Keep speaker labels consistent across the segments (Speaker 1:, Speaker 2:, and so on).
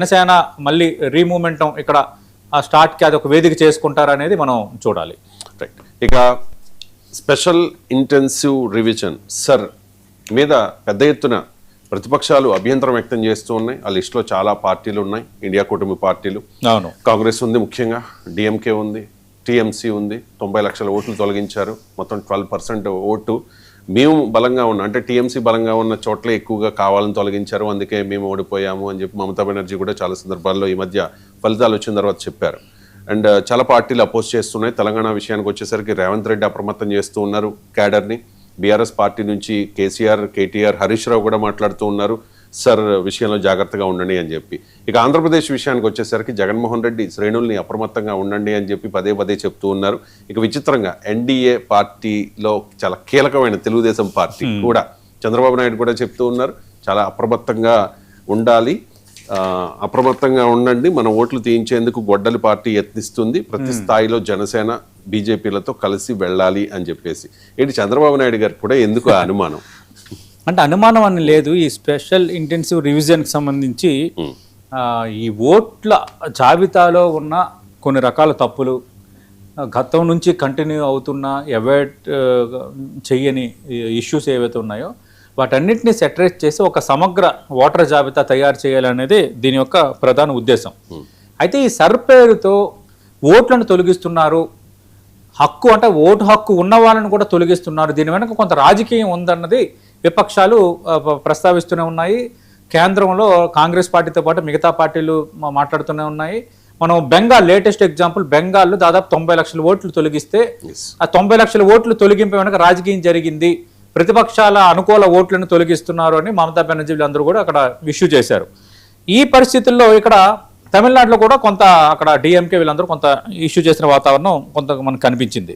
Speaker 1: జనసేన మళ్ళీ రీమూవ్మెంటం ఇక్కడ స్టార్ట్కి అది ఒక వేదిక చేసుకుంటారనేది మనం చూడాలి.
Speaker 2: రైట్. ఇక స్పెషల్ ఇంటెన్సివ్ రివిజన్ సర్ మీద పెద్ద ఎత్తున ప్రతిపక్షాలు అభ్యంతరం వ్యక్తం చేస్తూ ఉన్నాయి. ఆ లిస్టులో చాలా పార్టీలు ఉన్నాయి, ఇండియా కూటమి పార్టీలు.
Speaker 1: అవును,
Speaker 2: కాంగ్రెస్ ఉంది, ముఖ్యంగా డిఎంకే ఉంది, టీఎంసీ ఉంది. 90 లక్షల ఓట్లు తొలగించారు, మొత్తం 12% ఓటు మేము బలంగా ఉన్న, అంటే టీఎంసీ బలంగా ఉన్న చోట్ల ఎక్కువగా కావాలని తొలగించారు, అందుకే మేము ఓడిపోయాము అని చెప్పి మమతా బెనర్జీ కూడా చాలా సందర్భాల్లో ఈ మధ్య ఫలితాలు వచ్చిన తర్వాత చెప్పారు. అండ్ చాలా పార్టీలు అపోజ్ చేస్తున్నాయి. తెలంగాణ విషయానికి వచ్చేసరికి రేవంత్ రెడ్డి అప్రమత్తం చేస్తూ ఉన్నారు క్యాడర్ని. బీఆర్ఎస్ పార్టీ నుంచి కేసీఆర్, కేటీఆర్, హరీష్ రావు కూడా మాట్లాడుతూ ఉన్నారు, సర్ విషయంలో జాగ్రత్తగా ఉండండి అని చెప్పి. ఇక ఆంధ్రప్రదేశ్ విషయానికి వచ్చేసరికి జగన్మోహన్ రెడ్డి శ్రేణుల్ని అప్రమత్తంగా ఉండండి అని చెప్పి పదే పదే చెప్తూ ఉన్నారు. ఇక విచిత్రంగా ఎన్డీఏ పార్టీలో చాలా కీలకమైన తెలుగుదేశం పార్టీ కూడా చంద్రబాబు నాయుడు కూడా చెప్తూ ఉన్నారు, చాలా అప్రమత్తంగా ఉండాలి, అప్రమత్తంగా ఉండండి, మన ఓట్లు తీయించేందుకు గొడ్డలి పార్టీ యత్నిస్తుంది, ప్రతి స్థాయిలో జనసేన బీజేపీలతో కలిసి వెళ్ళాలి అని చెప్పేసి. ఏంటి చంద్రబాబు నాయుడు గారు కూడా ఎందుకు అనుమానం?
Speaker 1: అంటే అనుమానం అని లేదు. ఈ స్పెషల్ ఇంటెన్సివ్ రివిజన్కి సంబంధించి ఈ ఓట్ల జాబితాలో ఉన్న కొన్ని రకాల తప్పులు, గతం నుంచి కంటిన్యూ అవుతున్న అవాయిడ్ చెయ్యని ఇష్యూస్ ఏవైతే ఉన్నాయో వాటన్నిటిని సెటరేట్ చేసి ఒక సమగ్ర ఓటర్ జాబితా తయారు చేయాలనేది దీని యొక్క ప్రధాన ఉద్దేశం. అయితే ఈ సర్ పేరుతో ఓట్లను తొలగిస్తున్నారు, హక్కు అంటే ఓటు హక్కు ఉన్న వాళ్ళని కూడా తొలగిస్తున్నారు, దీని వెనక కొంత రాజకీయం ఉందన్నది విపక్షాలు ప్రస్తావిస్తూనే ఉన్నాయి. కేంద్రంలో కాంగ్రెస్ పార్టీతో పాటు మిగతా పార్టీలు మాట్లాడుతూనే ఉన్నాయి. మనం బెంగాల్ లేటెస్ట్ ఎగ్జాంపుల్, బెంగాల్లో దాదాపు 90 లక్షల ఓట్లు తొలగిస్తే ఆ 90 లక్షల ఓట్లు తొలగింపు వెనక రాజకీయం జరిగింది, ప్రతిపక్షాల అనుకూల ఓట్లను తొలగిస్తున్నారు అని మమతా బెనర్జీ అందరూ కూడా అక్కడ ఇష్యూ చేశారు. ఈ పరిస్థితుల్లో ఇక్కడ తమిళనాడులో కూడా కొంత అక్కడ డిఎంకే వీళ్ళందరూ కొంత ఇష్యూ చేసిన వాతావరణం కొంత మనకు కనిపించింది.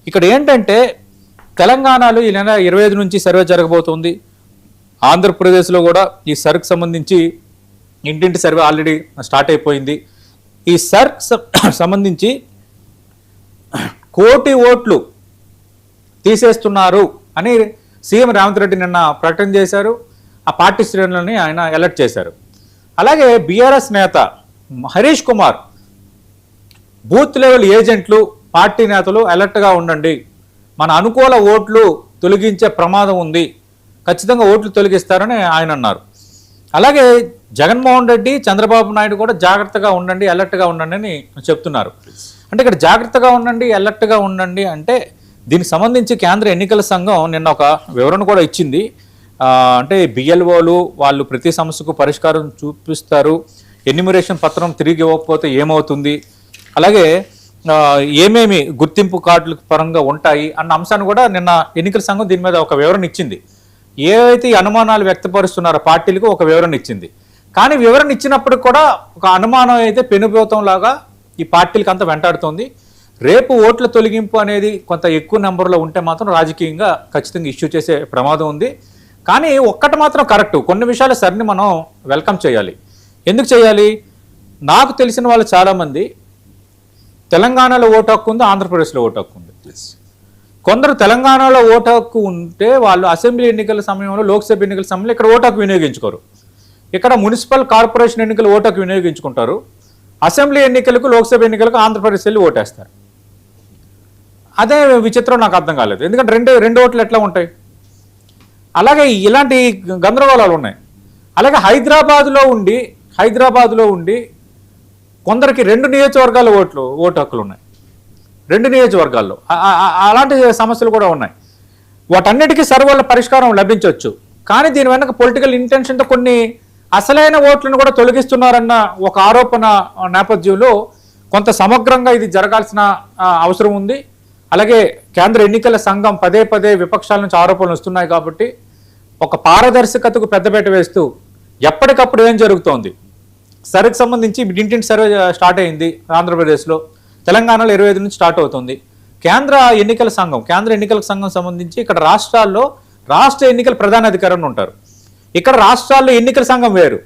Speaker 1: ఇక్కడ ఏంటంటే తెలంగాణలో ఈ నెల 25 నుంచి సర్వే జరగబోతుంది. ఆంధ్రప్రదేశ్లో కూడా ఈ సర్క్ సంబంధించి ఇంటింటి సర్వే ఆల్రెడీ స్టార్ట్ అయిపోయింది. ఈ సర్క్ సంబంధించి 1 కోటి ఓట్లు తీసేస్తున్నారు అని సీఎం రేవంత్ రెడ్డి నిన్న ప్రకటన చేశారు. ఆ పార్టీ శ్రేణులని ఆయన అలర్ట్ చేశారు. అలాగే బీఆర్ఎస్ నేత హరీష్ కుమార్ బూత్ లెవెల్ ఏజెంట్లు, పార్టీ నేతలు అలర్ట్గా ఉండండి, మన అనుకూల ఓట్లు తొలగించే ప్రమాదం ఉంది, ఖచ్చితంగా ఓట్లు తొలగిస్తారని ఆయన అన్నారు. అలాగే జగన్మోహన్ రెడ్డి, చంద్రబాబు నాయుడు కూడా జాగ్రత్తగా ఉండండి, అలర్ట్గా ఉండండి అని చెప్తున్నారు. అంటే ఇక్కడ జాగ్రత్తగా ఉండండి, అలర్ట్గా ఉండండి అంటే దీనికి సంబంధించి కేంద్ర ఎన్నికల సంఘం నిన్న ఒక వివరణ కూడా ఇచ్చింది. అంటే బిఎల్ఓలు వాళ్ళు ప్రతి సమస్యకు పరిష్కారం చూపిస్తారు, ఎన్యూమరేషన్ పత్రం తిరిగి ఇవ్వకపోతే ఏమవుతుంది, అలాగే ఏమేమి గుర్తింపు కార్డుల పరంగా ఉంటాయి అన్న అంశాన్ని కూడా నిన్న ఎన్నికల సంఘం దీని మీద ఒక వివరణ ఇచ్చింది. ఏవైతే ఈ అనుమానాలు వ్యక్తపరుస్తున్నారో పార్టీలకు ఒక వివరణ ఇచ్చింది. కానీ వివరణ ఇచ్చినప్పుడు కూడా ఒక అనుమానం అయితే పెనుభూతం లాగా ఈ పార్టీలకు అంతా వెంటాడుతోంది. రేపు ఓట్ల తొలగింపు అనేది కొంత ఎక్కువ నెంబర్లో ఉంటే మాత్రం రాజకీయంగా ఖచ్చితంగా ఇష్యూ చేసే ప్రమాదం ఉంది. కానీ ఒక్కటి మాత్రం కరెక్ట్, కొన్ని విషయాలు సరిని మనం వెల్కమ్ చేయాలి. ఎందుకు చేయాలి? నాకు తెలిసిన వాళ్ళు చాలామంది తెలంగాణలో ఓటు హక్కు ఉంది, ఆంధ్రప్రదేశ్లో ఓటు హక్కు ఉంది. కొందరు తెలంగాణలో ఓటు హక్కు ఉంటే వాళ్ళు అసెంబ్లీ ఎన్నికల సమయంలో, లోక్సభ ఎన్నికల సమయంలో ఇక్కడ ఓటు హక్కు వినియోగించుకోరు. ఇక్కడ మున్సిపల్ కార్పొరేషన్ ఎన్నికలు ఓటు హక్కు వినియోగించుకుంటారు, అసెంబ్లీ ఎన్నికలకు, లోక్సభ ఎన్నికలకు ఆంధ్రప్రదేశ్ వెళ్ళి ఓటేస్తారు. అదే విచిత్రం, నాకు అర్థం కాలేదు. ఎందుకంటే రెండు ఓట్లు ఎట్లా ఉంటాయి? అలాగే ఇలాంటి గందరగోళాలు ఉన్నాయి. అలాగే హైదరాబాద్లో ఉండి కొందరికి 2 నియోజకవర్గాల ఓటు హక్కులు ఉన్నాయి, 2 నియోజకవర్గాల్లో అలాంటి సమస్యలు కూడా ఉన్నాయి. వాటన్నిటికీ సర్వల పరిష్కారం లభించవచ్చు. కానీ దీని వెనక పొలిటికల్ ఇంటెన్షన్తో కొన్ని అసలైన ఓట్లను కూడా తొలగిస్తున్నారన్న ఒక ఆరోపణ నేపథ్యంలో కొంత సమగ్రంగా ఇది జరగాల్సిన అవసరం ఉంది. అలాగే కేంద్ర ఎన్నికల సంఘం పదే పదే విపక్షాల నుంచి ఆరోపణలు వస్తున్నాయి కాబట్టి ఒక పారదర్శకతకు పెద్దపీట వేస్తూ ఎప్పటికప్పుడు ఏం జరుగుతోంది, సర్వేకి సంబంధించి ఇంటింటి సర్వే స్టార్ట్ అయింది ఆంధ్రప్రదేశ్లో, తెలంగాణలో 25 నుంచి స్టార్ట్ అవుతుంది. కేంద్ర ఎన్నికల సంఘం సంబంధించి ఇక్కడ రాష్ట్రాల్లో రాష్ట్ర ఎన్నికల ప్రధాన అధికారులు ఉంటారు. ఇక్కడ రాష్ట్రాల్లో ఎన్నికల సంఘం వేరు,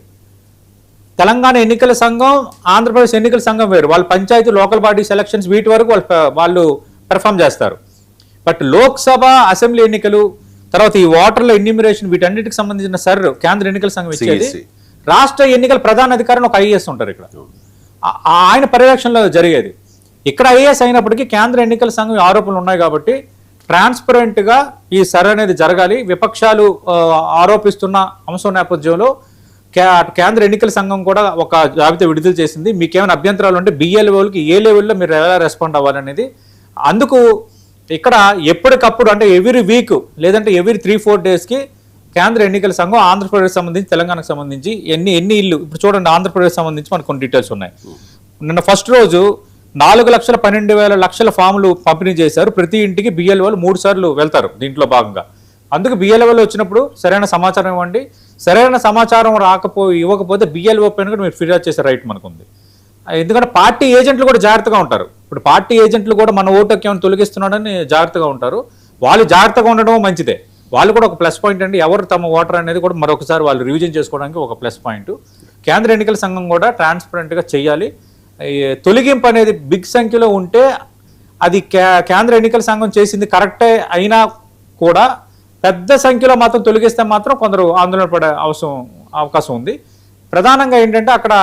Speaker 1: తెలంగాణ ఎన్నికల సంఘం, ఆంధ్రప్రదేశ్ ఎన్నికల సంఘం వేరు. వాళ్ళు పంచాయతీ, లోకల్ బాడీ సెలక్షన్స్ వీటి వరకు వాళ్ళు పెర్ఫామ్ చేస్తారు. బట్ లోక్సభ, అసెంబ్లీ ఎన్నికలు, తర్వాత ఈ ఓటర్ల ఎన్యూమరేషన్, వీటన్నిటికి సంబంధించిన కేంద్ర ఎన్నికల సంఘం ఇచ్చేది రాష్ట్ర ఎన్నికల ప్రధాన అధికారిని ఒక ఐఏఎస్ ఉంటారు ఇక్కడ. ఆయన పర్యవేక్షణలో జరిగేది. ఇక్కడ ఐఏఎస్ అయినప్పటికీ కేంద్ర ఎన్నికల సంఘం ఆరోపణలు ఉన్నాయి కాబట్టి ట్రాన్స్పరెంట్గా ఈ సర్వే అనేది జరగాలి. విపక్షాలు ఆరోపిస్తున్న అంశం నేపథ్యంలో కేంద్ర ఎన్నికల సంఘం కూడా ఒక జాబితా విడుదల చేసింది. మీకేమైనా అభ్యంతరాలు ఉంటే BLOలకి ఏ లెవెల్లో మీరు ఎలా రెస్పాండ్ అవ్వాలనేది. అందుకు ఇక్కడ ఎప్పటికప్పుడు అంటే ఎవ్రీ వీక్ లేదంటే ఎవ్రీ 3-4 డేస్కి కేంద్ర ఎన్నికల సంఘం ఆంధ్రప్రదేశ్ సంబంధించి తెలంగాణకు సంబంధించి ఎన్ని ఇల్లు ఇప్పుడు చూడండి, ఆంధ్రప్రదేశ్ సంబంధించి మనకు కొన్ని డీటెయిల్స్ ఉన్నాయి. నిన్న ఫస్ట్ రోజు 4,12,00,000 ఫాములు పంపిణీ చేశారు. ప్రతి ఇంటికి BLOలు 3 సార్లు వెళ్తారు దీంట్లో భాగంగా. అందుకు BLOలు వచ్చినప్పుడు సరైన సమాచారం ఇవ్వండి. సరైన సమాచారం ఇవ్వకపోతే BLO పైన కూడా మీరు ఫిర్యాదు చేసే రైట్ మనకుంది. ఎందుకంటే పార్టీ ఏజెంట్లు కూడా జాగ్రత్తగా ఉంటారు. ఇప్పుడు పార్టీ ఏజెంట్లు కూడా మన ఓటుకి ఏమైనా తొలగిస్తున్నాడని జాగ్రత్తగా ఉంటారు. వాళ్ళు జాగ్రత్తగా ఉండడం మంచిదే. వాళ్ళు కూడా ఒక ప్లస్ పాయింట్ అండి. ఎవరు తమ ఓటర్ అనేది కూడా మరొకసారి వాళ్ళు రివిజన్ చేసుకోవడానికి ఒక ప్లస్ పాయింట్. కేంద్ర ఎన్నికల సంఘం కూడా ట్రాన్స్పరెంట్గా చేయాలి. తొలగింపు అనేది బిగ్ సంఖ్యలో ఉంటే అది కేంద్ర ఎన్నికల సంఘం చేసింది కరెక్టే అయినా కూడా పెద్ద సంఖ్యలో మాత్రం తొలగిస్తే మాత్రం కొందరు ఆందోళన పడే అవకాశం ఉంది. ప్రధానంగా ఏంటంటే అక్కడ